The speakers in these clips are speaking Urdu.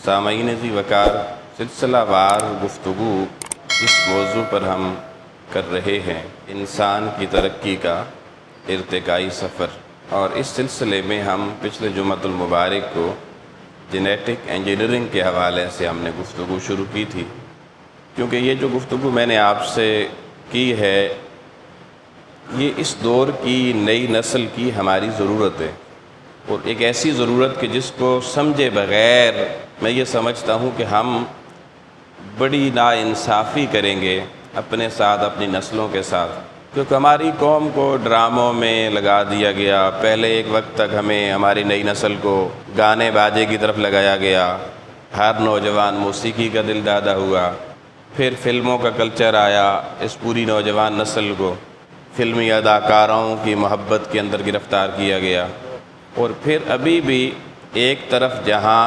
سامعین ذی وقار، سلسلہ وار گفتگو اس موضوع پر ہم کر رہے ہیں انسان کی ترقی کا ارتقائی سفر، اور اس سلسلے میں ہم پچھلے جمعۃ المبارک کو جینیٹک انجینئرنگ کے حوالے سے ہم نے گفتگو شروع کی تھی، کیونکہ یہ جو گفتگو میں نے آپ سے کی ہے یہ اس دور کی نئی نسل کی ہماری ضرورت ہے، اور ایک ایسی ضرورت کہ جس کو سمجھے بغیر میں یہ سمجھتا ہوں کہ ہم بڑی ناانصافی کریں گے اپنے ساتھ، اپنی نسلوں کے ساتھ، کیونکہ ہماری قوم کو ڈراموں میں لگا دیا گیا۔ پہلے ایک وقت تک ہمیں ہماری نئی نسل کو گانے باجے کی طرف لگایا گیا، ہر نوجوان موسیقی کا دل دادا ہوا، پھر فلموں کا کلچر آیا، اس پوری نوجوان نسل کو فلمی اداکاروں کی محبت کے اندر گرفتار کیا گیا، اور پھر ابھی بھی ایک طرف جہاں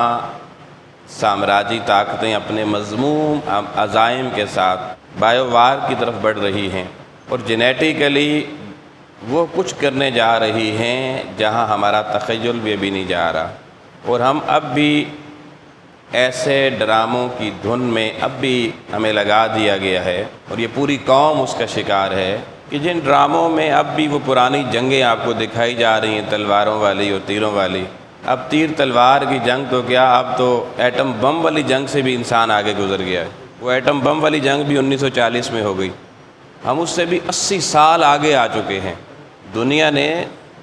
سامراجی طاقتیں اپنے مذموم عزائم کے ساتھ بایو وار کی طرف بڑھ رہی ہیں، اور جینیٹیکلی وہ کچھ کرنے جا رہی ہیں جہاں ہمارا تخیل بھی ابھی نہیں جا رہا، اور ہم اب بھی ایسے ڈراموں کی دھن میں اب بھی ہمیں لگا دیا گیا ہے، اور یہ پوری قوم اس کا شکار ہے کہ جن ڈراموں میں اب بھی وہ پرانی جنگیں آپ کو دکھائی جا رہی ہیں، تلواروں والی اور تیروں والی۔ اب تیر تلوار کی جنگ تو کیا، اب تو ایٹم بم والی جنگ سے بھی انسان آگے گزر گیا ہے۔ وہ ایٹم بم والی جنگ بھی 1940 میں ہو گئی، ہم اس سے بھی 80 سال آگے آ چکے ہیں۔ دنیا نے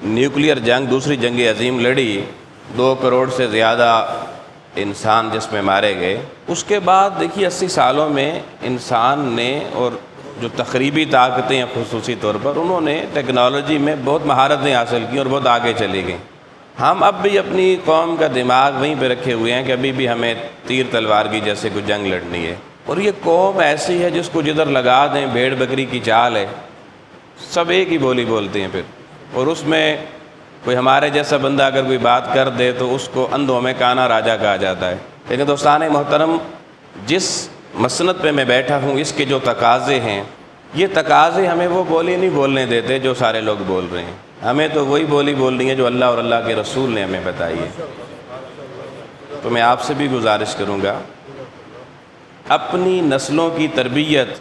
نیوکلیئر جنگ، دوسری جنگ عظیم لڑی، 2 کروڑ سے زیادہ انسان جس میں مارے گئے۔ اس کے بعد دیکھیے 80 سالوں میں انسان نے، اور جو تخریبی طاقتیں ہیں خصوصی طور پر، انہوں نے ٹیکنالوجی میں بہت مہارتیں حاصل کی اور بہت آگے چلی گئیں۔ ہم اب بھی اپنی قوم کا دماغ وہیں پہ رکھے ہوئے ہیں کہ ابھی بھی ہمیں تیر تلوار کی جیسے کوئی جنگ لڑنی ہے، اور یہ قوم ایسی ہے جس کو جدھر لگا دیں بھیڑ بکری کی چال ہے، سب ایک ہی بولی بولتے ہیں پھر، اور اس میں کوئی ہمارے جیسا بندہ اگر کوئی بات کر دے تو اس کو اندھوں میں کانا راجا کہا جاتا ہے۔ لیکن دوستان محترم، جس مسند پہ میں بیٹھا ہوں اس کے جو تقاضے ہیں، یہ تقاضے ہمیں وہ بولی نہیں بولنے دیتے جو سارے لوگ بول رہے ہیں، ہمیں تو وہی بولی بولنی ہے جو اللہ اور اللہ کے رسول نے ہمیں بتائی ہے۔ تو میں آپ سے بھی گزارش کروں گا، اپنی نسلوں کی تربیت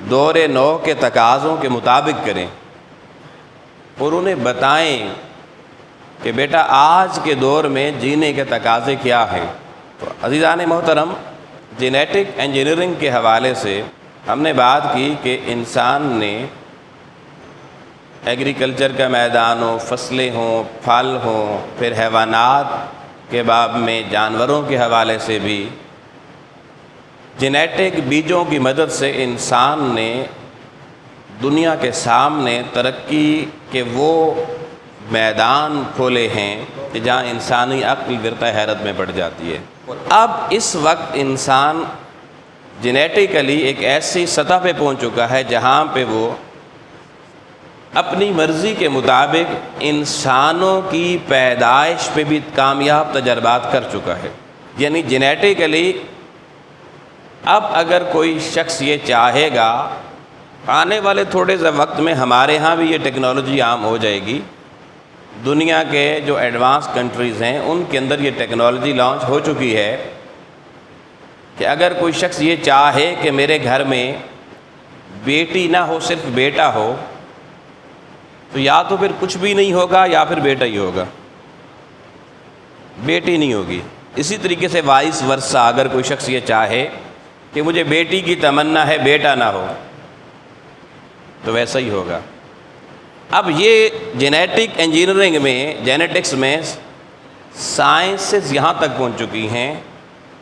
دور نو کے تقاضوں کے مطابق کریں، اور انہیں بتائیں کہ بیٹا آج کے دور میں جینے کے تقاضے کیا ہیں۔ تو عزیزان محترم، جینیٹک انجینئرنگ کے حوالے سے ہم نے بات کی کہ انسان نے ایگریکلچر کا میدان ہو، فصلیں ہوں، پھل ہوں، پھر حیوانات کے باب میں جانوروں کے حوالے سے بھی جینیٹک بیجوں کی مدد سے انسان نے دنیا کے سامنے ترقی کے وہ میدان کھولے ہیں کہ جہاں انسانی عقل ورطہ حیرت میں پڑ جاتی ہے۔ اب اس وقت انسان جینیٹیکلی ایک ایسی سطح پہ پہنچ چکا ہے جہاں پہ وہ اپنی مرضی کے مطابق انسانوں کی پیدائش پہ بھی کامیاب تجربات کر چکا ہے۔ یعنی جینیٹیکلی اب اگر کوئی شخص یہ چاہے گا، آنے والے تھوڑے سے وقت میں ہمارے ہاں بھی یہ ٹیکنالوجی عام ہو جائے گی، دنیا کے جو ایڈوانس کنٹریز ہیں ان کے اندر یہ ٹیکنالوجی لانچ ہو چکی ہے کہ اگر کوئی شخص یہ چاہے کہ میرے گھر میں بیٹی نہ ہو، صرف بیٹا ہو، تو یا تو پھر کچھ بھی نہیں ہوگا یا پھر بیٹا ہی ہوگا، بیٹی نہیں ہوگی۔ اسی طریقے سے وائس ورثہ، اگر کوئی شخص یہ چاہے کہ مجھے بیٹی کی تمنا ہے بیٹا نہ ہو، تو ویسا ہی ہوگا۔ اب یہ جینیٹک انجینئرنگ میں، جینیٹکس میں سائنسز یہاں تک پہنچ چکی ہیں،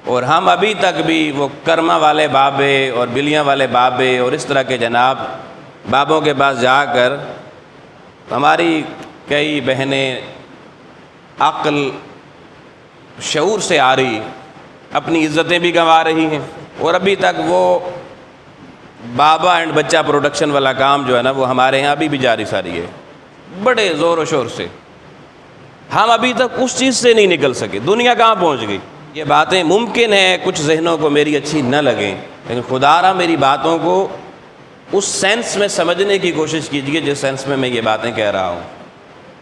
اور ہم ابھی تک بھی وہ کرما والے بابے اور بلیاں والے بابے اور اس طرح کے جناب بابوں کے پاس جا کر ہماری کئی بہنیں عقل شعور سے آ رہی اپنی عزتیں بھی گنوا رہی ہیں، اور ابھی تک وہ بابا اینڈ بچہ پروڈکشن والا کام جو ہے نا، وہ ہمارے یہاں ابھی بھی جاری ساری ہے، بڑے زور و شور سے۔ ہم ابھی تک اس چیز سے نہیں نکل سکے، دنیا کہاں پہنچ گئی۔ یہ باتیں ممکن ہے کچھ ذہنوں کو میری اچھی نہ لگیں، لیکن خدا را میری باتوں کو اس سینس میں سمجھنے کی کوشش کیجیے جس سینس میں یہ باتیں کہہ رہا ہوں۔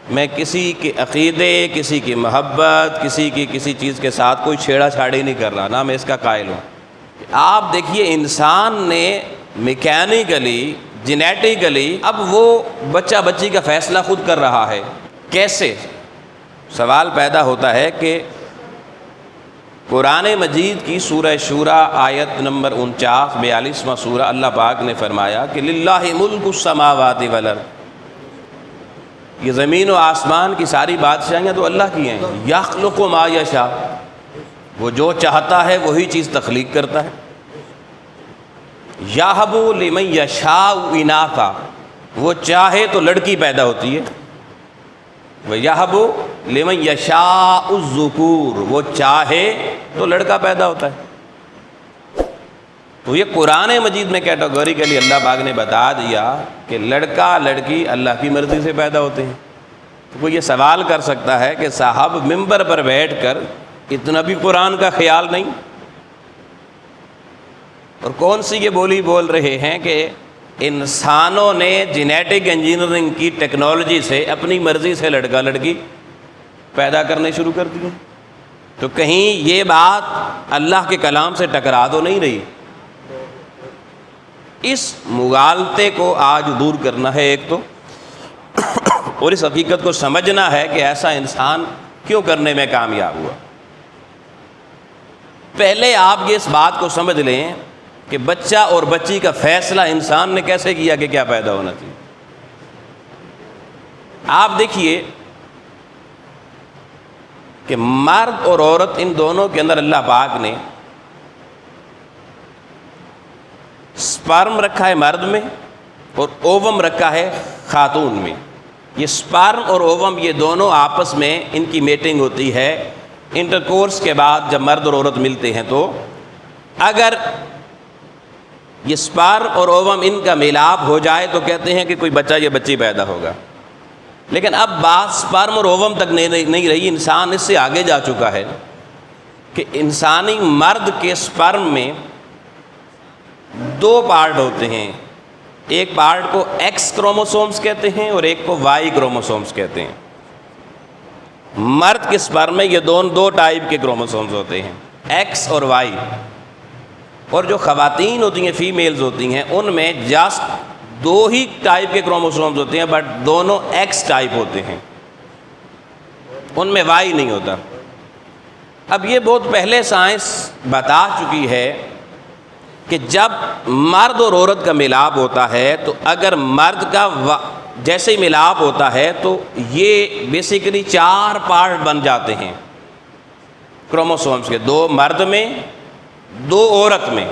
میں کسی کے عقیدے، کسی کی محبت، کسی کی کسی چیز کے ساتھ کوئی چھیڑا چھاڑی نہیں کر رہا، نہ میں اس کا قائل ہوں۔ آپ دیکھیے انسان نے میکینیکلی، جینیٹیکلی اب وہ بچہ بچی کا فیصلہ خود کر رہا ہے۔ کیسے؟ سوال پیدا ہوتا ہے کہ قرآن مجید کی سورہ شورى آیت نمبر 49 42واں سورہ، اللہ پاک نے فرمایا کہ للہ ملک السماوات والارض، یہ زمین و آسمان کی ساری بادشاہیاں تو اللہ کی ہیں۔ یخلق ما یشاء، وہ جو چاہتا ہے وہی چیز تخلیق کرتا ہے۔ یہب لمن یشاء اناثا، وہ چاہے تو لڑکی پیدا ہوتی ہے۔ وَیَہَبُ لِمَن یَشَاءُ الذُّکُورَ، وہ چاہے تو لڑکا پیدا ہوتا ہے۔ تو یہ قرآن مجید میں کیٹیگوریکلی اللہ پاک نے بتا دیا کہ لڑکا لڑکی اللہ کی مرضی سے پیدا ہوتے ہیں۔ تو کوئی یہ سوال کر سکتا ہے کہ صاحب ممبر پر بیٹھ کر اتنا بھی قرآن کا خیال نہیں؟ اور کون سی یہ بولی بول رہے ہیں کہ انسانوں نے جینیٹک انجینئرنگ کی ٹیکنالوجی سے اپنی مرضی سے لڑکا لڑکی پیدا کرنے شروع کر دیے؟ تو کہیں یہ بات اللہ کے کلام سے ٹکرا تو نہیں رہی؟ اس مغالطے کو آج دور کرنا ہے ایک تو، اور اس حقیقت کو سمجھنا ہے کہ ایسا انسان کیوں کرنے میں کامیاب ہوا۔ پہلے آپ یہ اس بات کو سمجھ لیں کہ بچہ اور بچی کا فیصلہ انسان نے کیسے کیا کہ کیا پیدا ہونا چاہیے۔ آپ دیکھیے کہ مرد اور عورت ان دونوں کے اندر اللہ پاک نے سپرم رکھا ہے مرد میں اور اووم رکھا ہے خاتون میں۔ یہ سپرم اور اووم یہ دونوں آپس میں ان کی میٹنگ ہوتی ہے انٹرکورس کے بعد۔ جب مرد اور عورت ملتے ہیں تو اگر یہ سپرم اور اووم ان کا میلاپ ہو جائے تو کہتے ہیں کہ کوئی بچہ یا بچی پیدا ہوگا۔ لیکن اب بات سپرم اور اووم تک نہیں رہی، انسان اس سے آگے جا چکا ہے کہ انسانی مرد کے سپرم میں دو پارٹ ہوتے ہیں، ایک پارٹ کو ایکس کروموسومز کہتے ہیں اور ایک کو وائی کروموسومز کہتے ہیں۔ مرد کے سپرم میں یہ دو ٹائپ کے کروموسومز ہوتے ہیں، ایکس اور وائی۔ اور جو خواتین ہوتی ہیں، فیمیلز ہوتی ہیں، ان میں جسٹ دو ہی ٹائپ کے کروموسومز ہوتے ہیں، بٹ دونوں ایکس ٹائپ ہوتے ہیں، ان میں وائی نہیں ہوتا۔ اب یہ بہت پہلے سائنس بتا چکی ہے کہ جب مرد اور عورت کا ملاپ ہوتا ہے تو اگر مرد کا جیسے ہی ملاپ ہوتا ہے تو یہ بیسیکلی 4 پارٹ بن جاتے ہیں کروموسومز کے، 2 مرد میں 2 عورت میں۔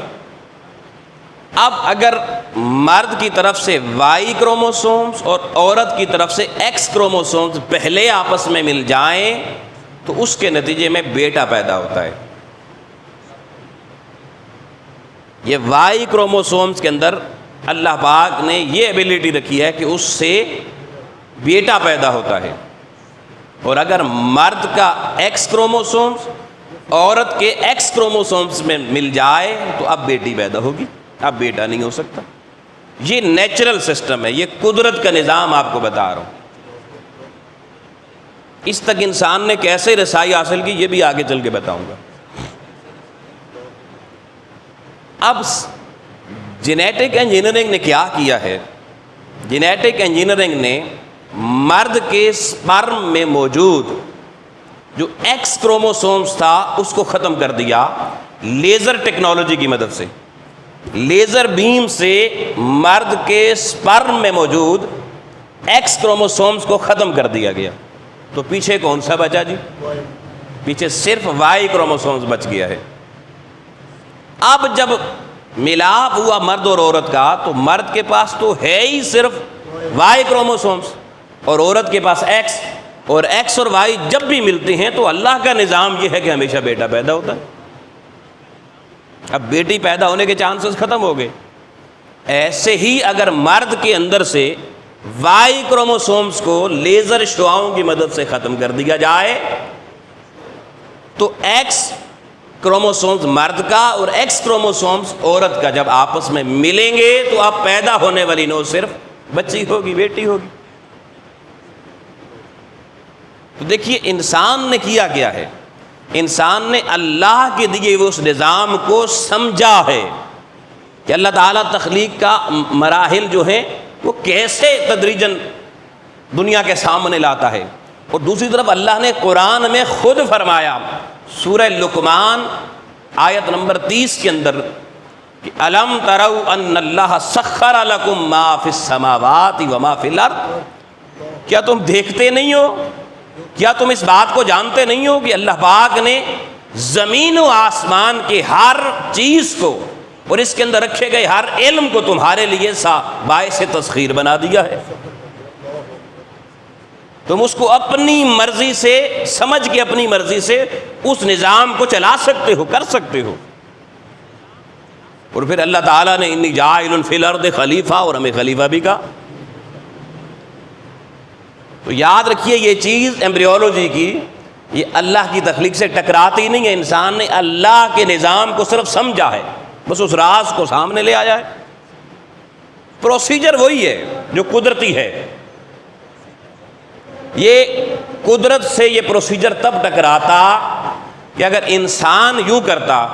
اب اگر مرد کی طرف سے وائی کروموسومز اور عورت کی طرف سے ایکس کروموسومز پہلے آپس میں مل جائیں تو اس کے نتیجے میں بیٹا پیدا ہوتا ہے۔ یہ وائی کروموسومز کے اندر اللہ پاک نے یہ ایبیلٹی رکھی ہے کہ اس سے بیٹا پیدا ہوتا ہے۔ اور اگر مرد کا ایکس کروموسومز عورت کے ایکس کروموسومز میں مل جائے تو اب بیٹی پیدا ہوگی، اب بیٹا نہیں ہو سکتا۔ یہ نیچرل سسٹم ہے، یہ قدرت کا نظام آپ کو بتا رہا ہوں۔ اس تک انسان نے کیسے رسائی حاصل کی یہ بھی آگے چل کے بتاؤں گا۔ اب جینیٹک انجینئرنگ نے کیا کیا ہے؟ جینیٹک انجینئرنگ نے مرد کے سپرم میں موجود جو ایکس کروموسومز تھا اس کو ختم کر دیا لیزر ٹیکنالوجی کی مدد سے۔ لیزر بیم سے مرد کے سپرم میں موجود ایکس کروموسومز کو ختم کر دیا گیا۔ تو پیچھے کون سا بچا جی؟ پیچھے صرف وائی کروموسومز بچ گیا ہے۔ اب جب ملاپ ہوا مرد اور عورت کا تو مرد کے پاس تو ہے ہی صرف وائی کروموسومز اور عورت کے پاس ایکس، اور ایکس اور وائی جب بھی ملتے ہیں تو اللہ کا نظام یہ ہے کہ ہمیشہ بیٹا پیدا ہوتا ہے۔ اب بیٹی پیدا ہونے کے چانسز ختم ہو گئے۔ ایسے ہی اگر مرد کے اندر سے وائی کروموسومز کو لیزر شعاؤں کی مدد سے ختم کر دیا جائے تو ایکس کروموسومز مرد کا اور ایکس کروموسومز عورت کا جب آپس میں ملیں گے تو اب پیدا ہونے والی نو صرف بچی ہوگی، بیٹی ہوگی۔ تو دیکھیے انسان نے کیا کیا ہے، انسان نے اللہ کے دیے ہوئے اس نظام کو سمجھا ہے کہ اللہ تعالیٰ تخلیق کا مراحل جو ہیں وہ کیسے تدریجاً دنیا کے سامنے لاتا ہے۔ اور دوسری طرف اللہ نے قرآن میں خود فرمایا سورہ لقمان آیت نمبر 30 کے اندر کہ الم تروا ان اللہ سخر لکم ما فی السماوات وما فی الارض، کیا تم دیکھتے نہیں ہو، کیا تم اس بات کو جانتے نہیں ہو کہ اللہ پاک نے زمین و آسمان کے ہر چیز کو اور اس کے اندر رکھے گئے ہر علم کو تمہارے لیے باعث تسخیر بنا دیا ہے، تم اس کو اپنی مرضی سے سمجھ کے اپنی مرضی سے اس نظام کو چلا سکتے ہو، کر سکتے ہو۔ اور پھر اللہ تعالیٰ نے انی جاعل فی الارض خلیفہ، اور ہمیں خلیفہ بھی کہا۔ تو یاد رکھیے یہ چیز ایمبریولوجی کی، یہ اللہ کی تخلیق سے ٹکراتی نہیں ہے، انسان نے اللہ کے نظام کو صرف سمجھا ہے، بس اس راز کو سامنے لے آیا ہے۔ پروسیجر وہی ہے جو قدرتی ہے، یہ قدرت سے یہ پروسیجر تب ٹکراتا کہ اگر انسان یوں کرتا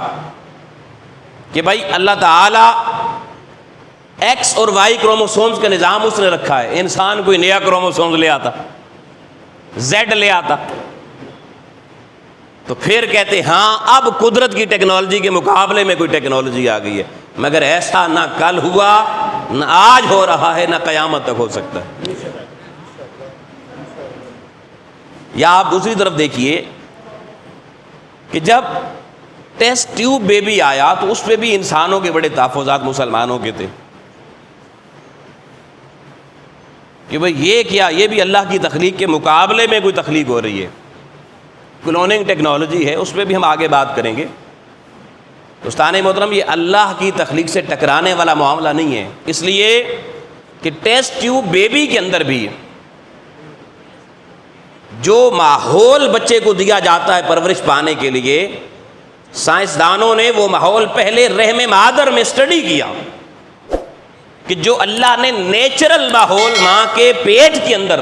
کہ بھائی اللہ تعالیٰ ایکس اور وائی کروموسومز کا نظام اس نے رکھا ہے، انسان کوئی نیا کروموسومز لے آتا، زیڈ لے آتا، تو پھر کہتے ہاں اب قدرت کی ٹیکنالوجی کے مقابلے میں کوئی ٹیکنالوجی آ گئی ہے، مگر ایسا نہ کل ہوا، نہ آج ہو رہا ہے، نہ قیامت تک ہو سکتا ہے۔ یا آپ دوسری طرف دیکھیے کہ جب ٹیسٹ ٹیوب بیبی آیا تو اس پہ بھی انسانوں کے بڑے تحفظات مسلمانوں کے تھے کہ بھئی یہ کیا، یہ بھی اللہ کی تخلیق کے مقابلے میں کوئی تخلیق ہو رہی ہے، کلوننگ ٹیکنالوجی ہے، اس پہ بھی ہم آگے بات کریں گے۔ دوستان محترم، یہ اللہ کی تخلیق سے ٹکرانے والا معاملہ نہیں ہے، اس لیے کہ ٹیسٹ ٹیوب بیبی کے اندر بھی جو ماحول بچے کو دیا جاتا ہے پرورش پانے کے لیے، سائنسدانوں نے وہ ماحول پہلے رحم مادر میں اسٹڈی کیا کہ جو اللہ نے نیچرل ماحول ماں کے پیٹ کے اندر،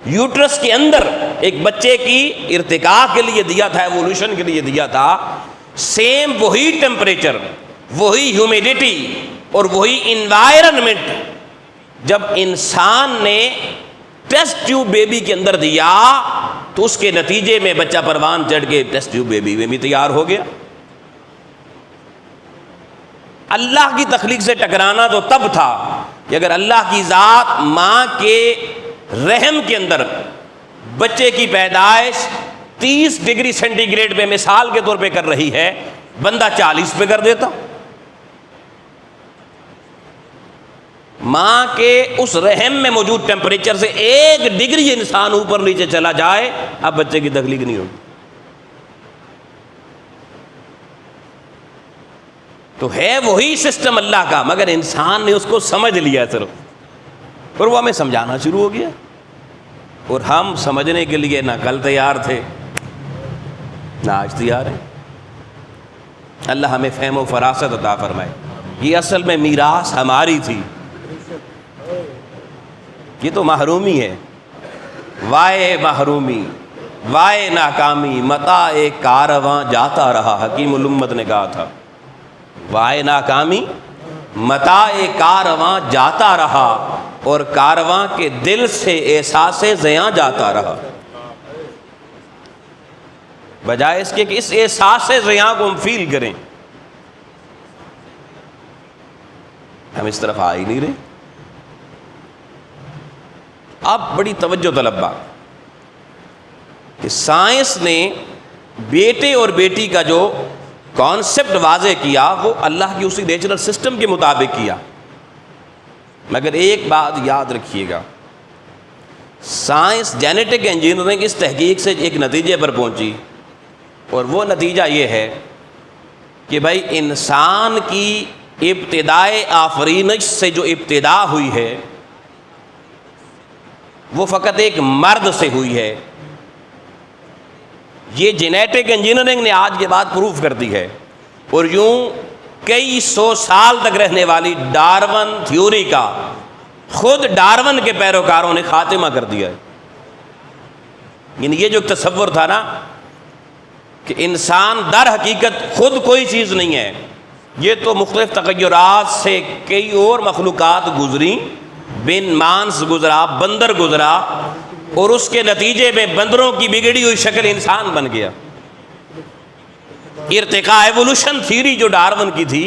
یوٹرس کے اندر ایک بچے کی ارتقاء کے لیے دیا تھا، ایوولوشن کے لیے دیا تھا، سیم وہی ٹیمپریچر، وہی ہیومیڈیٹی اور وہی انوائرنمنٹ جب انسان نے ٹیسٹ ٹیوب بیبی کے اندر دیا تو اس کے نتیجے میں بچہ پروان چڑھ کے ٹیسٹ ٹیوب بیبی میں بھی تیار ہو گیا۔ اللہ کی تخلیق سے ٹکرانا تو تب تھا کہ اگر اللہ کی ذات ماں کے رحم کے اندر بچے کی پیدائش 30 ڈگری سینٹی گریڈ پہ مثال کے طور پہ کر رہی ہے، بندہ 40 پہ کر دیتا۔ ماں کے اس رحم میں موجود ٹیمپریچر سے 1 ڈگری انسان اوپر نیچے چلا جائے، اب بچے کی تخلیق نہیں ہوگی۔ تو ہے وہی سسٹم اللہ کا، مگر انسان نے اس کو سمجھ لیا صرف، اور وہ ہمیں سمجھانا شروع ہو گیا، اور ہم سمجھنے کے لیے نہ کل تیار تھے نہ آج تیار ہیں۔ اللہ ہمیں فہم و فراست عطا فرمائے۔ یہ اصل میں میراث ہماری تھی، یہ تو محرومی ہے، وائے محرومی، وائے ناکامی، متاع کارواں جاتا رہا، حکیم الامت نے کہا تھا، وائے ناکامی متاع کارواں جاتا رہا، اور کارواں کے دل سے احساس زیاں جاتا رہا، بجائے اس کے کہ اس احساس زیاں کو ہم فیل کریں، ہم اس طرف آ ہی نہیں رہے۔ اب بڑی توجہ طلب بات کہ سائنس نے بیٹے اور بیٹی کا جو کانسیپٹ واضح کیا وہ اللہ کی اسی نیچرل سسٹم کے مطابق کیا، مگر ایک بات یاد رکھیے گا، سائنس جینیٹک انجینئرنگ اس تحقیق سے ایک نتیجے پر پہنچی، اور وہ نتیجہ یہ ہے کہ بھائی انسان کی ابتدائے آفرینش سے جو ابتدا ہوئی ہے وہ فقط ایک مرد سے ہوئی ہے۔ یہ جینیٹک انجینئرنگ نے آج کے بعد پروف کر دی ہے، اور یوں کئی 100 سال تک رہنے والی ڈارون تھیوری کا خود ڈارون کے پیروکاروں نے خاتمہ کر دیا ہے۔ یعنی یہ جو تصور تھا نا کہ انسان در حقیقت خود کوئی چیز نہیں ہے، یہ تو مختلف تغیرات سے کئی اور مخلوقات گزری، بن مانس گزرا، بندر گزرا، اور اس کے نتیجے میں بندروں کی بگڑی ہوئی شکل انسان بن گیا۔ ارتقاء ایوولوشن تھیوری جو ڈارون کی تھی،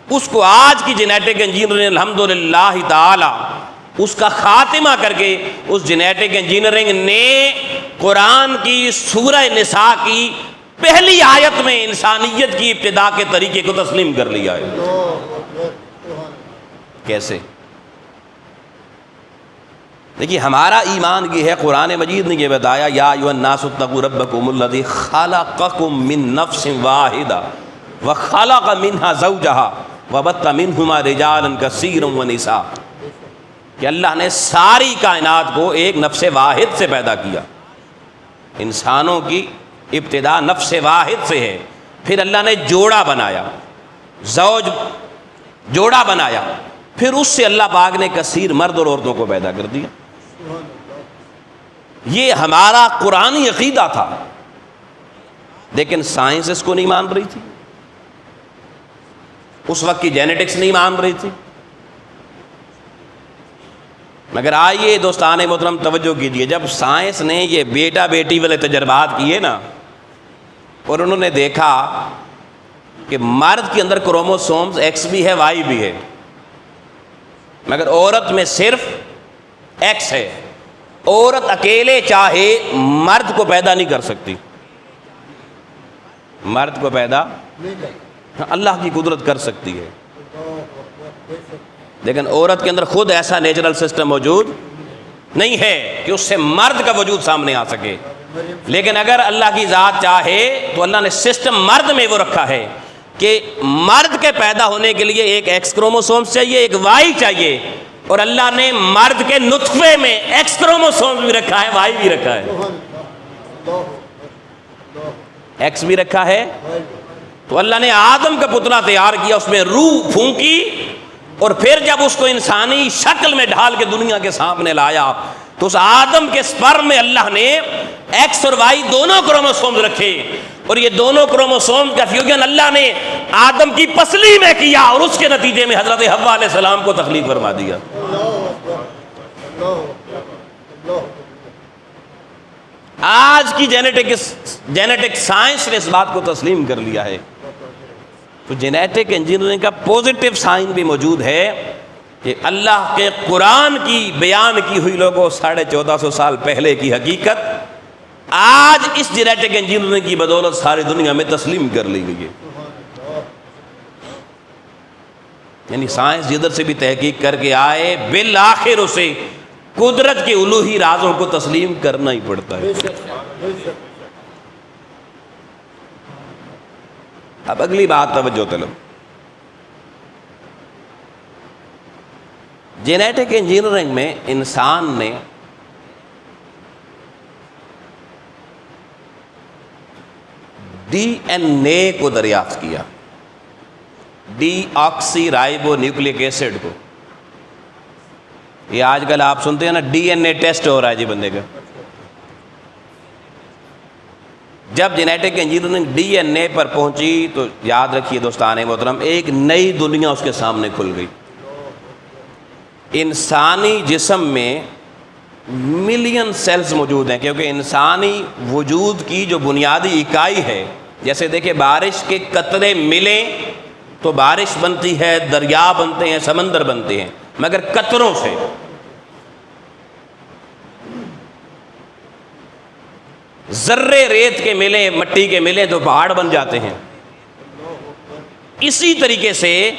اس کو آج کی جینیٹک انجینئرنگ الحمدللہ تعالی اس کا خاتمہ کر کے اس جینیٹک انجینئرنگ نے قرآن کی سورہ نساء کی پہلی آیت میں انسانیت کی ابتدا کے طریقے کو تسلیم کر لیا ہے۔ کیسے؟ دیکھیے ہمارا ایمان یہ ہے، قرآن مجید نے یہ بتایا یا ایھا الناس اتقوا ربکم الذی خلقکم من نفس واحدہ وخلق منها زوجہا وبث منہما رجالا کثیرا ونساء، کہ اللہ نے ساری کائنات کو ایک نفس واحد سے پیدا کیا۔ انسانوں کی ابتدا نفس واحد سے ہے، پھر اللہ نے جوڑا بنایا، زوج جوڑا بنایا، پھر اس سے اللہ پاک نے کثیر مرد اور عورتوں کو پیدا کر دیا۔ یہ ہمارا قرآنی عقیدہ تھا، لیکن سائنس اس کو نہیں مان رہی تھی، اس وقت کی جینیٹکس نہیں مان رہی تھی۔ مگر آئیے دوستان محترم توجہ کیجیے، جب سائنس نے یہ بیٹا بیٹی والے تجربات کیے نا، اور انہوں نے دیکھا کہ مرد کے اندر کروموسومز ایکس بھی ہے وائی بھی ہے، مگر عورت میں صرف ایکس ہے، عورت اکیلے چاہے مرد کو پیدا نہیں کر سکتی، مرد کو پیدا اللہ کی قدرت کر سکتی ہے، لیکن عورت کے اندر خود ایسا نیچرل سسٹم موجود نہیں ہے کہ اس سے مرد کا وجود سامنے آ سکے۔ لیکن اگر اللہ کی ذات چاہے تو اللہ نے سسٹم مرد میں وہ رکھا ہے کہ مرد کے پیدا ہونے کے لیے ایک ایکس کروموسومز چاہیے، ایک وائی چاہیے، اور اللہ نے مرد کے نطفے میں ایکس کروموسومز بھی رکھا ہے، وائی بھی رکھا ہے، ایکس بھی رکھا ہے۔ تو اللہ نے آدم کا پتلا تیار کیا، اس میں روح پھونکی، اور پھر جب اس کو انسانی شکل میں ڈھال کے دنیا کے سامنے لایا تو اس آدم کے سپرم میں اللہ نے ایکس اور وائی دونوں کروموسومز رکھے، اور یہ دونوں کروموسوم کا فیوژن اللہ نے آدم کی پسلی میں کیا، اور اس کے نتیجے میں حضرت حوا علیہ السلام کو تخلیق فرما دیا۔ آج کی جینیٹک سائنس نے اس بات کو تسلیم کر لیا ہے۔ تو جینیٹک انجینئرنگ کا پوزیٹیو سائن بھی موجود ہے کہ اللہ کے قرآن کی بیان کی ہوئی لوگوں 1450 سال پہلے کی حقیقت آج اس جینیٹک انجینئرنگ کی بدولت ساری دنیا میں تسلیم کر لی گئی ہے۔ یعنی سائنس جدھر سے بھی تحقیق کر کے آئے، بالآخر اسے قدرت کے الوہی رازوں کو تسلیم کرنا ہی پڑتا ہے۔ اب اگلی بات توجہ طلب، جینیٹک انجینئرنگ میں انسان نے ڈی این اے کو دریافت کیا، ڈی آکسی رائبو نیوکلک ایسڈ کو۔ یہ آج کل آپ سنتے ہیں نا ڈی این اے ٹیسٹ ہو رہا ہے جی بندے کا۔ جب جینیٹک انجینئرنگ ڈی این اے پر پہنچی تو یاد رکھیے دوستان محترم، ایک نئی دنیا اس کے سامنے کھل گئی۔ انسانی جسم میں ملین سیلز موجود ہیں، کیونکہ انسانی وجود کی جو بنیادی اکائی ہے، جیسے دیکھیں بارش کے قطرے ملیں تو بارش بنتی ہے، دریا بنتے ہیں، سمندر بنتے ہیں، مگر قطروں سے۔ ذرے ریت کے ملیں، مٹی کے ملیں تو پہاڑ بن جاتے ہیں۔ اسی طریقے سے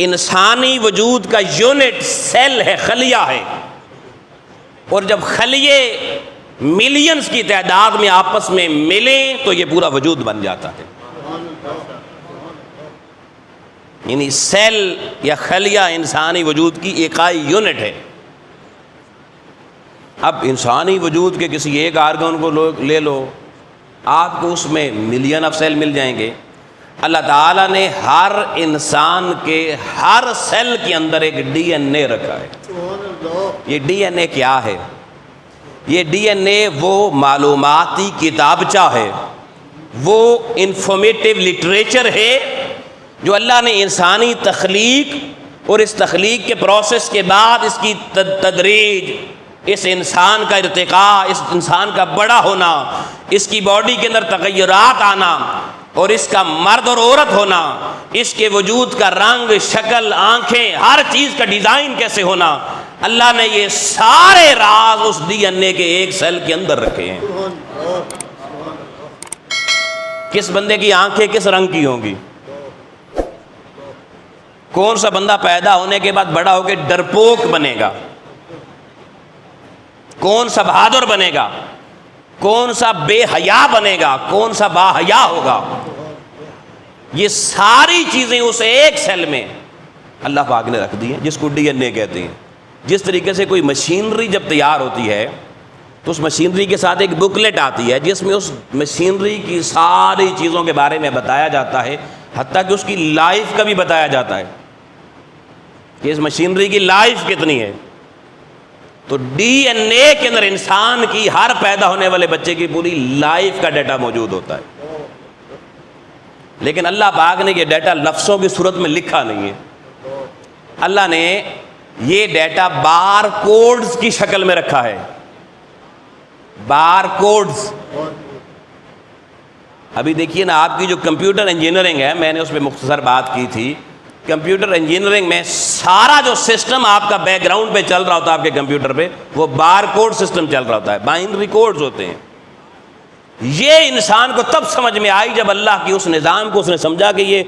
انسانی وجود کا یونٹ سیل ہے، خلیہ ہے، اور جب خلیے ملینز کی تعداد میں آپس میں ملیں تو یہ پورا وجود بن جاتا ہے۔ یعنی سیل یا خلیہ انسانی وجود کی اکائی یونٹ ہے۔ اب انسانی وجود کے کسی ایک آرگن کو لے لو، آپ کو اس میں ملین آف سیل مل جائیں گے۔ اللہ تعالیٰ نے ہر انسان کے ہر سیل کے اندر ایک ڈی این اے رکھا ہے۔ یہ ڈی این اے کیا ہے؟ یہ ڈی این اے وہ معلوماتی کتابچہ ہے، وہ انفارمیٹیو لٹریچر ہے جو اللہ نے انسانی تخلیق اور اس تخلیق کے پروسیس کے بعد اس کی تدریج، اس انسان کا ارتقاء، اس انسان کا بڑا ہونا، اس کی باڈی کے اندر تغیرات آنا اور اس کا مرد اور عورت ہونا، اس کے وجود کا رنگ، شکل، آنکھیں، ہر چیز کا ڈیزائن کیسے ہونا، اللہ نے یہ سارے راز اس ڈی این اے کے ایک سیل کے اندر رکھے ہیں۔ کس بندے کی آنکھیں کس رنگ کی ہوں گی، کون سا بندہ پیدا ہونے کے بعد بڑا ہو کے ڈرپوک بنے گا، کون سا بہادر بنے گا، کون سا بے حیا بنے گا، کون سا با حیا ہوگا، یہ ساری چیزیں اس ایک سیل میں اللہ پاک نے رکھ دی ہیں، جس کو ڈی این اے کہتے ہیں۔ جس طریقے سے کوئی مشینری جب تیار ہوتی ہے تو اس مشینری کے ساتھ ایک بکلیٹ آتی ہے جس میں اس مشینری کی ساری چیزوں کے بارے میں بتایا جاتا ہے، حتیٰ کہ اس کی لائف کا بھی بتایا جاتا ہے کہ اس مشینری کی لائف کتنی ہے۔ تو ڈی این اے کے اندر انسان کی ہر پیدا ہونے والے بچے کی پوری لائف کا ڈیٹا موجود ہوتا ہے، لیکن اللہ پاک نے یہ ڈیٹا لفظوں کی صورت میں لکھا نہیں ہے، اللہ نے یہ ڈیٹا بار کوڈز کی شکل میں رکھا ہے، بار کوڈز۔ ابھی دیکھیے نا، آپ کی جو کمپیوٹر انجینئرنگ ہے، میں نے اس پہ مختصر بات کی تھی، کمپیوٹر انجینئرنگ میں سارا جو سسٹم آپ کا بیک گراؤنڈ پہ چل رہا ہوتا ہے آپ کے کمپیوٹر پہ، وہ بار کوڈ سسٹم چل رہا ہوتا ہے، بائنری کوڈز ہوتے ہیں۔ یہ انسان کو تب سمجھ میں آئی جب اللہ کی اس نظام کو اس نے سمجھا کہ یہ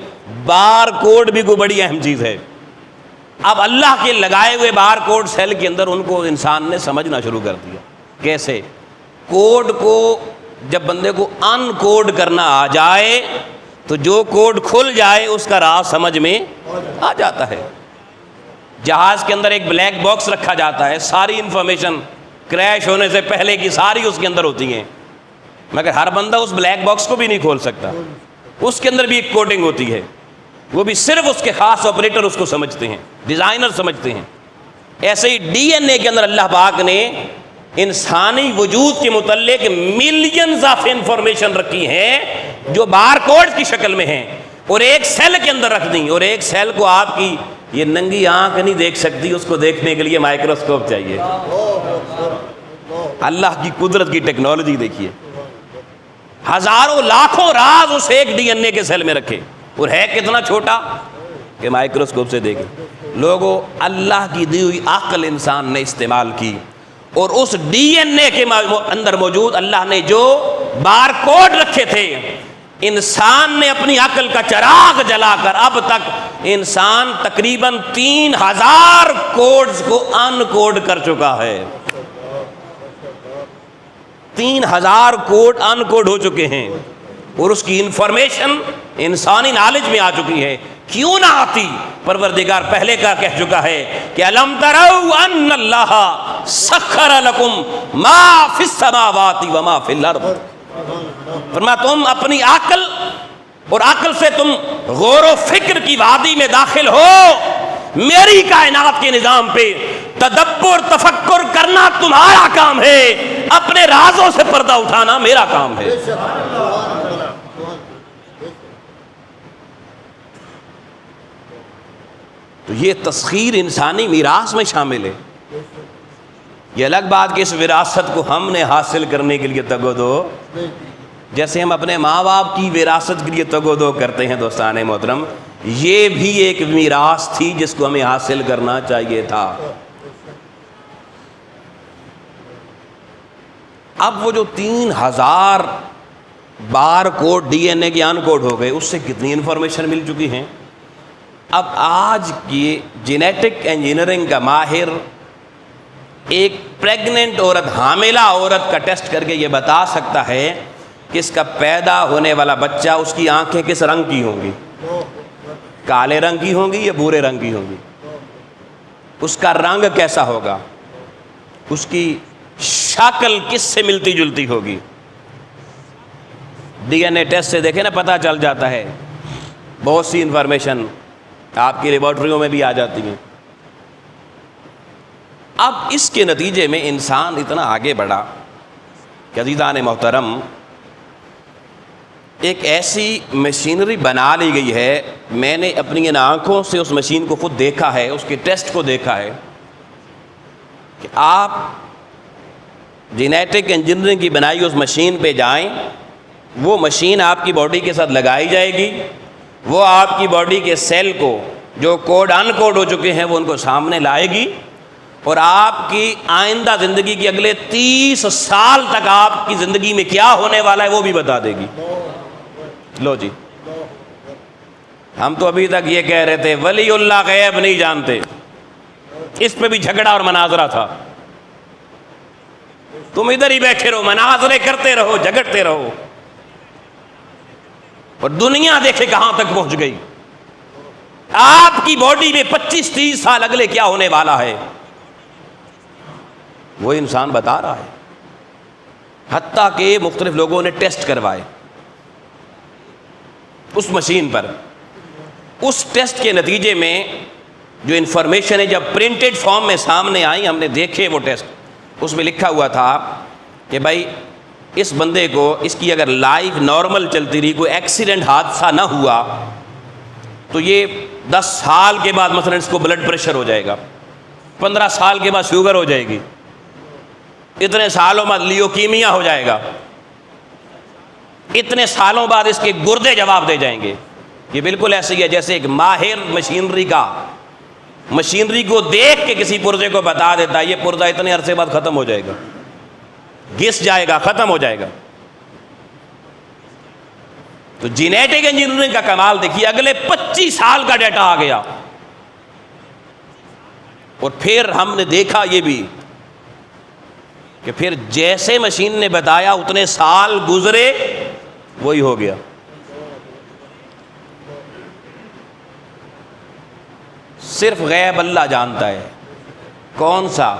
بار کوڈ بھی کوئی بڑی اہم چیز ہے۔ اب اللہ کے لگائے ہوئے بار کوڈ سیل کے اندر ان کو انسان نے سمجھنا شروع کر دیا۔ کیسے؟ کوڈ کو جب بندے کو ان کوڈ کرنا آ جائے تو جو کوڈ کھل جائے اس کا راز سمجھ میں آ جاتا ہے۔ جہاز کے اندر ایک بلیک باکس رکھا جاتا ہے، ساری انفارمیشن کریش ہونے سے پہلے کی ساری اس کے اندر ہوتی ہیں، مگر ہر بندہ اس بلیک باکس کو بھی نہیں کھول سکتا، اس کے اندر بھی ایک کوڈنگ ہوتی ہے، وہ بھی صرف اس کے خاص آپریٹر اس کو سمجھتے ہیں، ڈیزائنر سمجھتے ہیں۔ ایسے ہی ڈی این اے کے اندر اللہ پاک نے انسانی وجود کے متعلق ملینز آف انفارمیشن رکھی ہیں جو بار کوڈ کی شکل میں ہیں، اور ایک سیل کے اندر رکھ دیں، اور ایک سیل کو آپ کی یہ ننگی آنکھ نہیں دیکھ سکتی، اس کو دیکھنے کے لیے مائکروسکوپ چاہیے۔ اللہ کی قدرت کی ٹیکنالوجی دیکھیے، ہزاروں لاکھوں راز اس ایک ڈی این اے کے سیل میں رکھے، اور ہے کتنا چھوٹا کہ مائکروسکوپ سے دیکھیں۔ لوگوں، اللہ کی دی ہوئی عقل انسان نے استعمال کی، اور اس ڈی این اے کے اندر موجود اللہ نے جو بار کوڈ رکھے تھے، انسان نے اپنی عقل کا چراغ جلا کر اب تک انسان تقریباً 3000 کوڈز کو ان کوڈ کر چکا ہے۔ 3000 کوڈ ان کوڈ ہو چکے ہیں، اور اس کی انفارمیشن انسانی نالج میں آ چکی ہے۔ کیوں نہ آتی؟ پروردگار پہلے کا کہہ چکا ہے کہ الم تروا ان اللہ سخر لکم ما فی السماوات وما فی الارض، فرمایا تم اپنی عقل اور عقل سے تم غور و فکر کی وادی میں داخل ہو، میری کائنات کے نظام پہ تدبر تفکر کرنا تمہارا کام ہے، اپنے رازوں سے پردہ اٹھانا میرا کام ہے۔ تو یہ تسخیر انسانی میراث میں شامل ہے۔ یہ الگ بات کہ اس وراثت کو ہم نے حاصل کرنے کے لیے تگ و دو، جیسے ہم اپنے ماں باپ کی وراثت کے لیے تگ و دو کرتے ہیں، دوستان محترم، یہ بھی ایک میراث تھی جس کو ہمیں حاصل کرنا چاہیے تھا۔ اب وہ جو 3000 بار کوڈ ڈی این اے کے ان کوڈ ہو گئے، اس سے کتنی انفارمیشن مل چکی ہیں۔ اب آج کی جینیٹک انجینئرنگ کا ماہر ایک پریگننٹ عورت، حاملہ عورت کا ٹیسٹ کر کے یہ بتا سکتا ہے کہ اس کا پیدا ہونے والا بچہ، اس کی آنکھیں کس رنگ کی ہوں گی، کالے رنگ کی ہوں گی یا بھورے رنگ کی ہوں گی، اس کا رنگ کیسا ہوگا، اس کی شکل کس سے ملتی جلتی ہوگی۔ ڈی این اے ٹیسٹ سے دیکھیں نا، پتہ چل جاتا ہے، بہت سی انفارمیشن آپ کی لیبارٹریوں میں بھی آ جاتی ہیں۔ اب اس کے نتیجے میں انسان اتنا آگے بڑھا کہ عزیزان محترم ایک ایسی مشینری بنا لی گئی ہے. میں نے اپنی ان آنکھوں سے اس مشین کو خود دیکھا ہے, اس کے ٹیسٹ کو دیکھا ہے کہ آپ جینیٹک انجینئرنگ کی بنائی اس مشین پہ جائیں, وہ مشین آپ کی باڈی کے ساتھ لگائی جائے گی, وہ آپ کی باڈی کے سیل کو جو کوڈ ان کوڈ ہو چکے ہیں وہ ان کو سامنے لائے گی, اور آپ کی آئندہ زندگی کی اگلے 30 سال تک آپ کی زندگی میں کیا ہونے والا ہے وہ بھی بتا دے گی. لو جی, ہم تو ابھی تک یہ کہہ رہے تھے ولی اللہ غیب نہیں جانتے, اس پہ بھی جھگڑا اور مناظرہ تھا. تم ادھر ہی بیٹھے رہو, مناظرے کرتے رہو, جھگڑتے رہو, اور دنیا دیکھے کہاں تک پہنچ گئی. آپ کی باڈی میں 25-30 سال اگلے کیا ہونے والا ہے وہ انسان بتا رہا ہے, حتیٰ کہ مختلف لوگوں نے ٹیسٹ کروائے اس مشین پر. اس ٹیسٹ کے نتیجے میں جو انفارمیشن ہے جب پرنٹڈ فارم میں سامنے آئی, ہم نے دیکھے وہ ٹیسٹ, اس میں لکھا ہوا تھا کہ بھائی اس بندے کو, اس کی اگر لائف نارمل چلتی رہی, کوئی ایکسیڈنٹ حادثہ نہ ہوا, تو یہ 10 سال کے بعد مثلا اس کو بلڈ پریشر ہو جائے گا, 15 سال کے بعد شوگر ہو جائے گی, اتنے سالوں بعد لیوکیمیا ہو جائے گا, اتنے سالوں بعد اس کے گردے جواب دے جائیں گے. یہ بالکل ایسے ہی ہے جیسے ایک ماہر مشینری کو دیکھ کے کسی پرزے کو بتا دیتا ہے یہ پرزہ اتنے عرصے بعد ختم ہو جائے گا, گھس جائے گا, ختم ہو جائے گا. تو جینیٹک انجینئرنگ کا کمال دیکھیے, اگلے 25 سال کا ڈیٹا آ گیا. اور پھر ہم نے دیکھا یہ بھی کہ پھر جیسے مشین نے بتایا اتنے سال گزرے, وہی ہو گیا. صرف غیب اللہ جانتا ہے. کون سا؟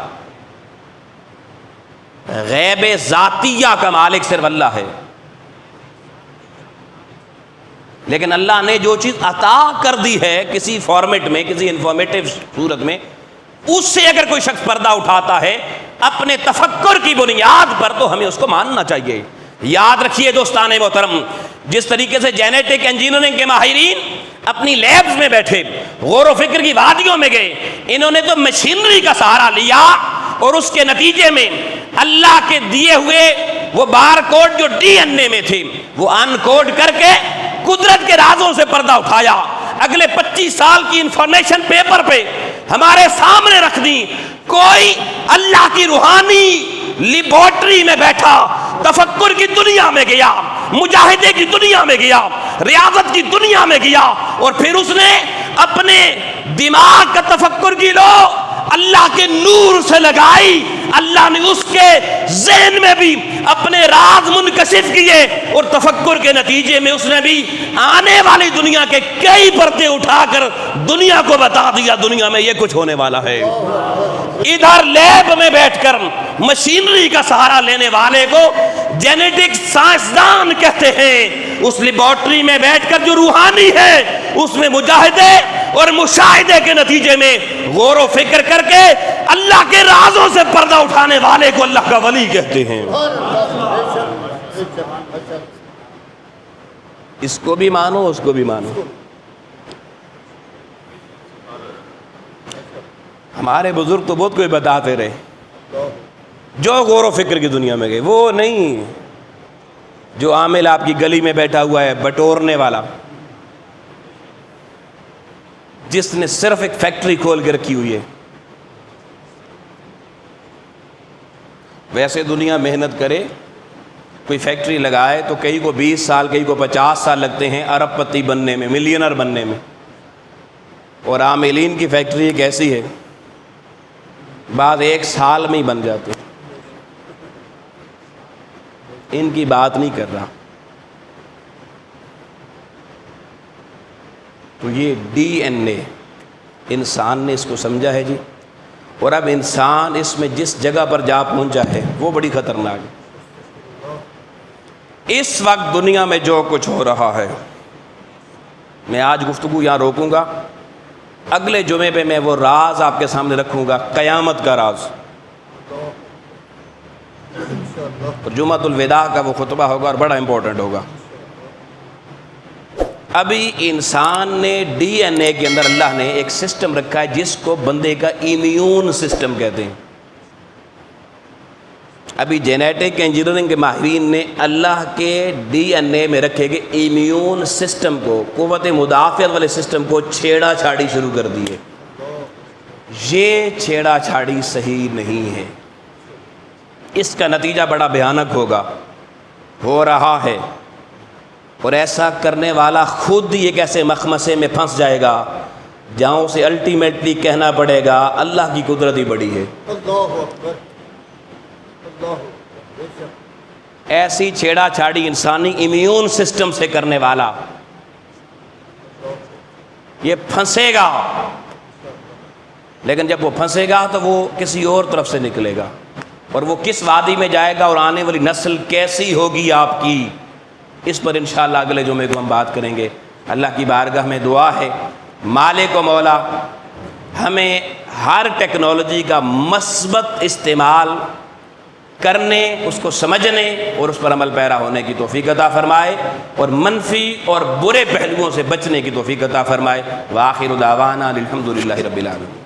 غیب ذاتیہ کا مالک صرف اللہ ہے. لیکن اللہ نے جو چیز عطا کر دی ہے کسی فارمیٹ میں, کسی انفارمیٹو صورت میں, اس سے اگر کوئی شخص پردہ اٹھاتا ہے اپنے تفکر کی بنیاد پر, تو ہمیں اس کو ماننا چاہیے. یاد رکھیے دوستان محترم, جس طریقے سے جینیٹک انجینئرنگ کے ماہرین اپنی لیبز میں بیٹھے, غور و فکر کی وادیوں میں گئے, انہوں نے تو مشینری کا سہارا لیا, اور اس کے نتیجے میں اللہ کے دیے ہوئے وہ بار کوڈ جو ڈی این اے میں تھے وہ ان کوڈ کر کے قدرت کے رازوں سے پردہ اٹھایا. اگلے 25 سال کی انفارمیشن پیپر پہ ہمارے سامنے رکھ دی. کوئی اللہ کی روحانی لیبارٹری میں بیٹھا, تفکر کی دنیا میں گیا, مجاہدے کی دنیا میں گیا, ریاضت کی دنیا میں گیا, اور پھر اس نے اپنے دماغ کا تفکر کی لو اللہ کے نور سے لگائی. اللہ نے اس کے ذہن میں بھی اپنے راز منکشف کیے, اور تفکر کے نتیجے میں اس نے بھی آنے والی دنیا کے کئی پردے اٹھا کر دنیا کو بتا دیا دنیا میں یہ کچھ ہونے والا ہے. ادھر لیب میں بیٹھ کر مشینری کا سہارا لینے والے کو جینیٹک سائنسدان کہتے ہیں. اس لیبارٹری میں بیٹھ کر جو روحانی ہے اس میں مجاہدے اور مشاہدے کے نتیجے میں غور و فکر کر کے اللہ کے رازوں سے پردہ اٹھانے والے کو اللہ کا ولی کہتے ہیں. اس کو بھی مانو, اس کو بھی مانو. ہمارے بزرگ تو بہت کوئی بتاتے رہے, جو غور و فکر کی دنیا میں گئے, وہ نہیں جو عامل آپ کی گلی میں بیٹھا ہوا ہے بٹورنے والا, جس نے صرف ایک فیکٹری کھول کے رکھی ہوئی ہے. ویسے دنیا محنت کرے, کوئی فیکٹری لگائے تو کئی کو 20 سال, کئی کو 50 سال لگتے ہیں ارب پتی بننے میں, ملینر بننے میں. اور عاملین کی فیکٹری ایک ایسی ہے بعض 1 سال میں ہی بن جاتے. ان کی بات نہیں کر رہا. تو یہ ڈی این اے انسان نے اس کو سمجھا ہے جی, اور اب انسان اس میں جس جگہ پر جا پہنچا ہے وہ بڑی خطرناک ہے. اس وقت دنیا میں جو کچھ ہو رہا ہے, میں آج گفتگو یہاں روکوں گا, اگلے جمعے پہ میں وہ راز آپ کے سامنے رکھوں گا، قیامت کا راز، اور جمعۃ الوداع کا وہ خطبہ ہوگا اور بڑا امپورٹنٹ ہوگا۔ ابھی انسان نے ڈی این اے کے اندر اللہ نے ایک سسٹم رکھا ہے جس کو بندے کا امیون سسٹم کہتے ہیں۔ ابھی جینیٹک انجینئرنگ کے ماہرین نے اللہ کے ڈی این اے میں رکھے گئے امیون سسٹم کو، قوت مدافعت والے سسٹم کو چھیڑا چھاڑی شروع کر دی ہے۔ یہ چھیڑا چھاڑی صحیح نہیں ہے، اس کا نتیجہ بڑا بھیانک ہوگا، ہو رہا ہے، اور ایسا کرنے والا خود ایک ایسے مخمسے میں پھنس جائے گا جہاں اسے الٹیمیٹلی کہنا پڑے گا اللہ کی قدرت ہی بڑی ہے۔ اللہ اکبر، اللہ ایسی چھیڑا چھاڑی انسانی امیون سسٹم سے کرنے والا یہ پھنسے گا، لیکن جب وہ پھنسے گا تو وہ کسی اور طرف سے نکلے گا، اور وہ کس وادی میں جائے گا اور آنے والی نسل کیسی ہوگی آپ کی، اس پر انشاءاللہ اگلے جمعے کو ہم بات کریں گے۔ اللہ کی بارگاہ میں دعا ہے مالک و مولا ہمیں ہر ٹیکنالوجی کا مثبت استعمال کرنے، اس کو سمجھنے اور اس پر عمل پیرا ہونے کی توفیق عطا فرمائے، اور منفی اور برے پہلوؤں سے بچنے کی توفیق عطا فرمائے۔ وآخر دعوانا الحمدللہ رب العالمین۔